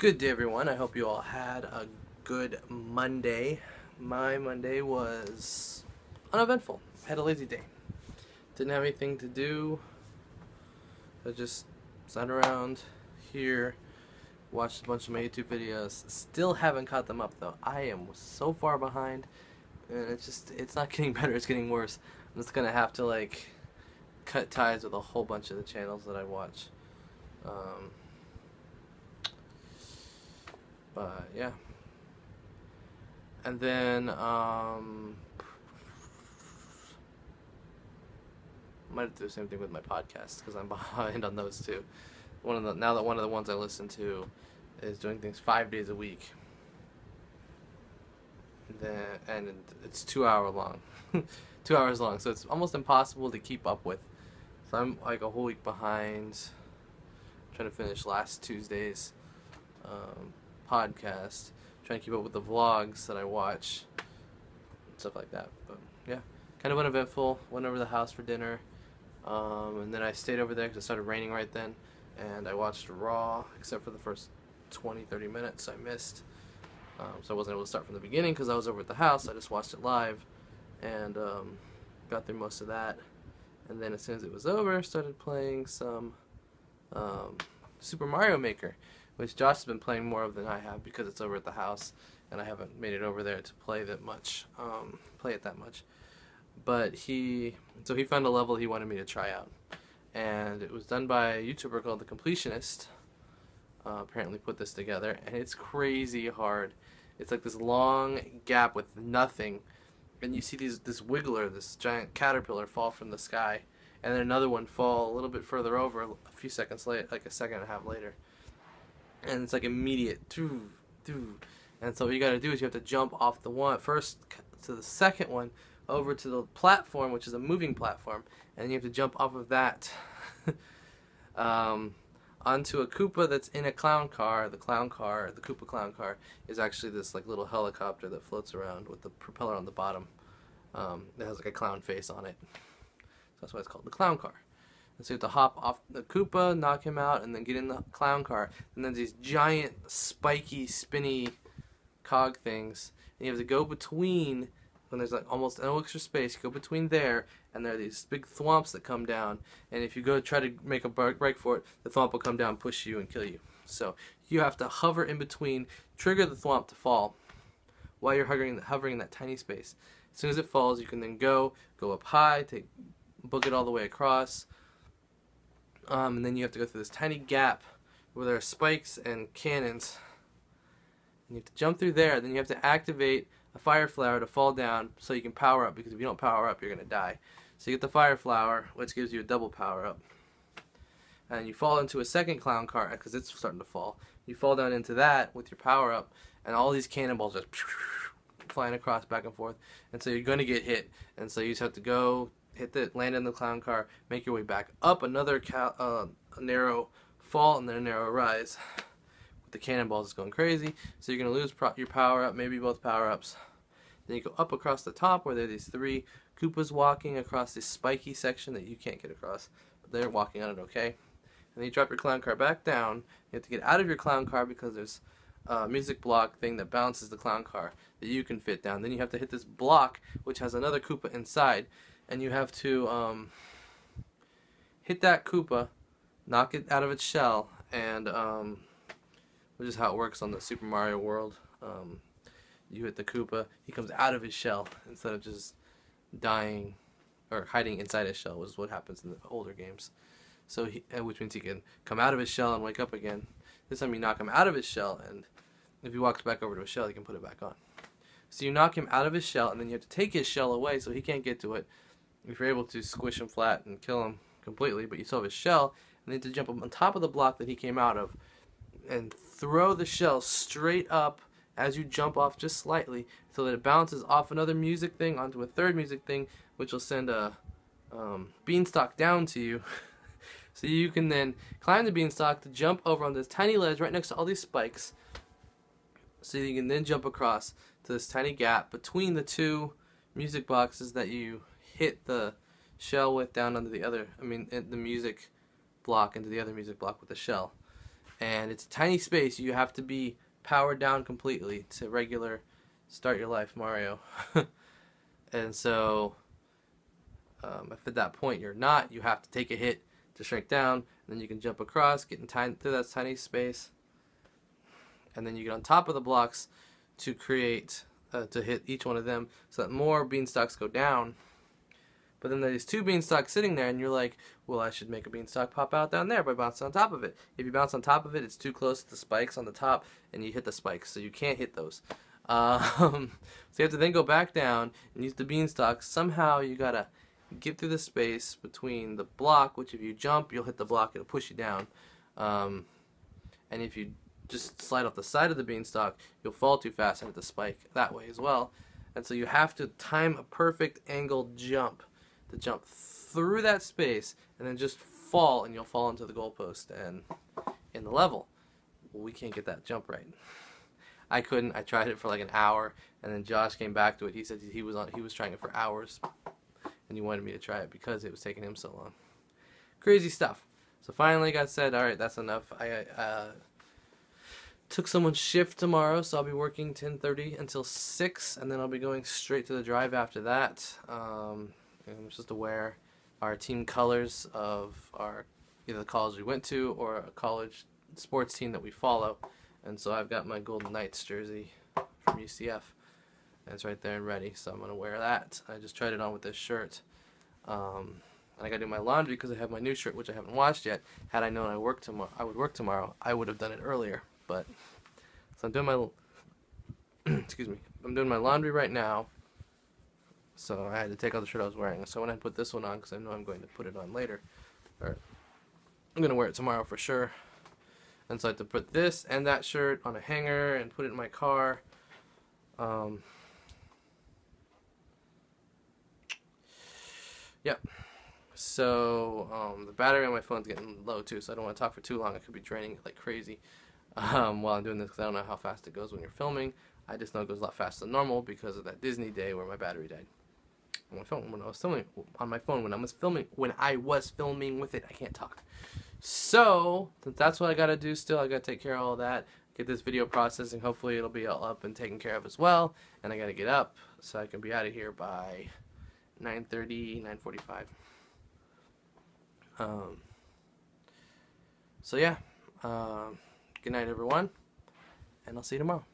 Good day, everyone. I hope you all had a good Monday. My Monday was uneventful. Had a lazy day. Didn't have anything to do. I just sat around here, watched a bunch of my YouTube videos. Still haven't caught them up though. I am so far behind, and it's not getting better. It's getting worse. I'm just gonna have to cut ties with a whole bunch of the channels that I watch. But yeah, and then I might do the same thing with my podcast because I'm behind on those too. Now that one of the ones I listen to is doing things 5 days a week, and it's 2 hour long, 2 hours long, so it's almost impossible to keep up with. So I'm like a whole week behind. I'm trying to finish last Tuesday's podcast, trying to keep up with the vlogs that I watch, stuff like that. But yeah, kind of uneventful. Went over to the house for dinner, and then I stayed over there because it started raining right then, and I watched Raw, except for the first 20-30 minutes I missed, so I wasn't able to start from the beginning because I was over at the house. I just watched it live, and got through most of that, and then as soon as it was over, started playing some Super Mario Maker, which Josh has been playing more of than I have because it's over at the house and I haven't made it over there to play it that much. But he found a level he wanted me to try out, and it was done by a YouTuber called The Completionist. Apparently put this together, and it's crazy hard. It's like this long gap with nothing, and you see this wiggler, this giant caterpillar, fall from the sky, and then another one fall a little bit further over a few seconds later, like a second and a half later. And it's like immediate, and so what you got to do is you have to jump off the one first to the second one over to the platform, which is a moving platform, and you have to jump off of that onto a Koopa that's in a clown car. The Koopa clown car, is actually this like little helicopter that floats around with the propeller on the bottom. That has like a clown face on it. So that's why it's called the clown car. And so you have to hop off the Koopa, knock him out, and then get in the clown car. And then these giant, spiky, spinny cog things. And you have to go between, when there's like almost no extra space, you go between there, and there are these big thwomps that come down. And if you go try to make a break for it, the thwomp will come down, push you, and kill you. So you have to hover in between, trigger the thwomp to fall, while you're hovering in that tiny space. As soon as it falls, you can then go up high, book it all the way across. And then you have to go through this tiny gap where there are spikes and cannons. And you have to jump through there. Then you have to activate a fire flower to fall down so you can power up, because if you don't power up, you're going to die. So you get the fire flower, which gives you a double power up. And you fall into a second clown car because it's starting to fall. You fall down into that with your power up, and all these cannonballs just flying across back and forth. And so you're going to get hit. And so you just have to go land in the clown car, make your way back up another narrow fall, and then a narrow rise. With the cannonballs, it's going crazy. So you're going to lose your power up, maybe both power ups. Then you go up across the top where there are these three Koopas walking across this spiky section that you can't get across, but they're walking on it okay. And then you drop your clown car back down. You have to get out of your clown car because there's a music block thing that bounces the clown car that you can fit down. Then you have to hit this block which has another Koopa inside, and you have to hit that Koopa, knock it out of its shell, and which is how it works on the Super Mario World. You hit the Koopa, he comes out of his shell instead of just dying or hiding inside his shell, which is what happens in the older games. So which means he can come out of his shell and wake up again. This time you knock him out of his shell, and if he walks back over to his shell, he can put it back on. So you knock him out of his shell, and then you have to take his shell away so he can't get to it. If you're able to squish him flat and kill him completely, but you still have his shell, and then to jump up on top of the block that he came out of, and throw the shell straight up as you jump off just slightly, so that it bounces off another music thing onto a third music thing, which will send a beanstalk down to you. So you can then climb the beanstalk to jump over on this tiny ledge right next to all these spikes, so you can then jump across to this tiny gap between the two music boxes that you hit the shell with down onto the other, the music block into the other music block with the shell. and it's a tiny space. You have to be powered down completely to regular start your life Mario. And so if at that point you're not, you have to take a hit to shrink down, and then you can jump across, get through that tiny space, and then you get on top of the blocks to create to hit each one of them so that more beanstalks go down. But then there's 2 beanstalks sitting there, and you're like, well, I should make a beanstalk pop out down there by bouncing on top of it. If you bounce on top of it, it's too close to the spikes on the top, and you hit the spikes, so you can't hit those. So you have to then go back down and use the beanstalk. Somehow you gotta get through the space between the block, which if you jump, you'll hit the block, it'll push you down. And if you just slide off the side of the beanstalk, you'll fall too fast and hit the spike that way as well. And so you have to time a perfect angled jump to jump through that space and then just fall, and you'll fall into the goalpost and in the level. Well, we can't get that jump right. I couldn't. I tried it for like an hour, and then Josh came back to it. He said he was trying it for hours, and he wanted me to try it because it was taking him so long. Crazy stuff. So finally got said, all right, that's enough. I took someone's shift tomorrow, so I'll be working 10:30 until 6, and then I'll be going straight to the drive after that. And I'm supposed to wear our team colors of either the college we went to or a college sports team that we follow. And so I've got my Golden Knights jersey from UCF, and it's right there and ready, so I'm going to wear that. I just tried it on with this shirt. And I got to do my laundry because I have my new shirt, which I haven't washed yet. Had I known I would work tomorrow, I would have done it earlier. But so I'm doing my excuse me. I'm doing my laundry right now. So I had to take off the shirt I was wearing. So when I put this one on, because I know I'm going to put it on later, or I'm going to wear it tomorrow for sure. And so I had to put this and that shirt on a hanger and put it in my car. Yep. So the battery on my phone's getting low too, so I don't want to talk for too long. I could be draining it like crazy while I'm doing this, because I don't know how fast it goes when you're filming. I just know it goes a lot faster than normal because of that Disney day where my battery died. On my phone, when I was filming on my phone, when I was filming with it, I can't talk. So that's what I gotta do still. I gotta take care of all that, get this video processing. Hopefully it'll be all up and taken care of as well. And I gotta get up so I can be out of here by 9:30, 9:45. So yeah, good night everyone, and I'll see you tomorrow.